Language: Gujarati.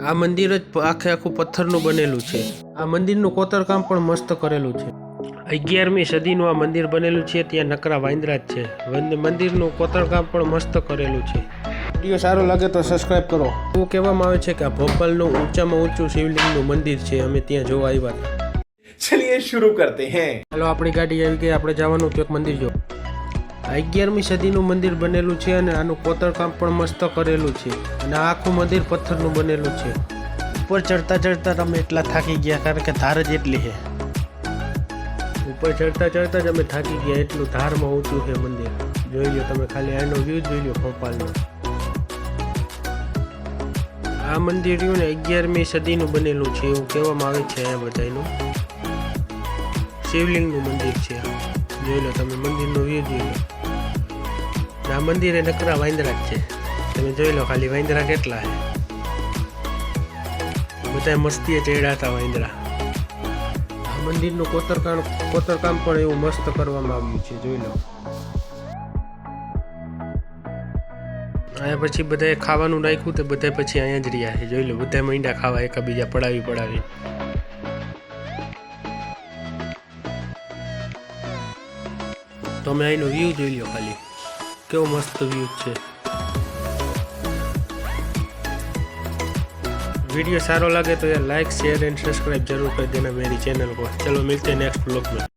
આ મંદિર જ આખે આખું પથ્થરનું બનેલું છે। આ મંદિરનું કોતરકામ પણ મસ્ત કરેલું છે। 11મી સદીનું આ મંદિર બનેલું છે। ત્યાં નકરા વાંદરા જ છે। મંદિરનું કોતરકામ પણ મસ્ત કરેલું છે। વિડીયો સારો લાગે તો સબસ્ક્રાઇબ કરો। એવું કહેવામાં આવે છે કે આ ભોપાલનું ઊંચામાં ઊંચું શિવલિંગનું મંદિર છે। અમે ત્યાં જોવા આવ્યા હતા। चलिए शुरू करते हैं। ચાલો આપણી ગાડી આવી ગઈ, આપણે જવાનું હતું એક મંદિર જો। 11મી સદીનું મંદિર બનેલું છે અને આનું કોતરકામ પણ મસ્ત કરેલું છે અને આ આખું મંદિર પથ્થરનું બનેલું છે। ઉપર ચડતા ચડતા તમે એટલા થાકી ગયા કારણ કે ધાર જ એટલી છે। ઉપર ચડતા ચડતા જ અમે થાકી ગયા, એટલું ધારમાં ઊંચું છે મંદિર। જોઈ લો તમે, ખાલી આનો વ્યૂ જોઈ લો ભોપાલનો। આ મંદિર રહ્યું ને 11મી સદીનું બનેલું છે એવું કહેવામાં આવે છે। અહીંયા બધાનું શિવલિંગનું મંદિર છે। જોઈ લો તમે, મંદિરનો વ્યૂ જોઈ લો। આ મંદિરે નકરા વાંદરા જ છે। તમે જોઈ લો ખાલી વાંદરા કેટલા છે। બધા મસ્તીએ ચડ્યા હતા વાંદરા। આ મંદિરનું કોતરકામ પણ એવું મસ્ત કરવામાં આવ્યું છે, જોઈ લો। અહીંયા પછી બધાએ ખાવાનું નાખ્યું તો બધા પછી અહીંયા જ રહ્યા છે। જોઈ લો, બધા માંડ્યા ખાવા એકબીજા પડાવી। તમે અહીંનો વ્યૂ જોઈ લો ખાલી, કેવો મસ્ત વ્યૂ છે। वीडियो सारो लगे तो यार लाइक शेयर एंड सब्सक्राइब जरूर कर देना मेरी चैनल को। चलो मिलते हैं नेक्स्ट व्लॉग में।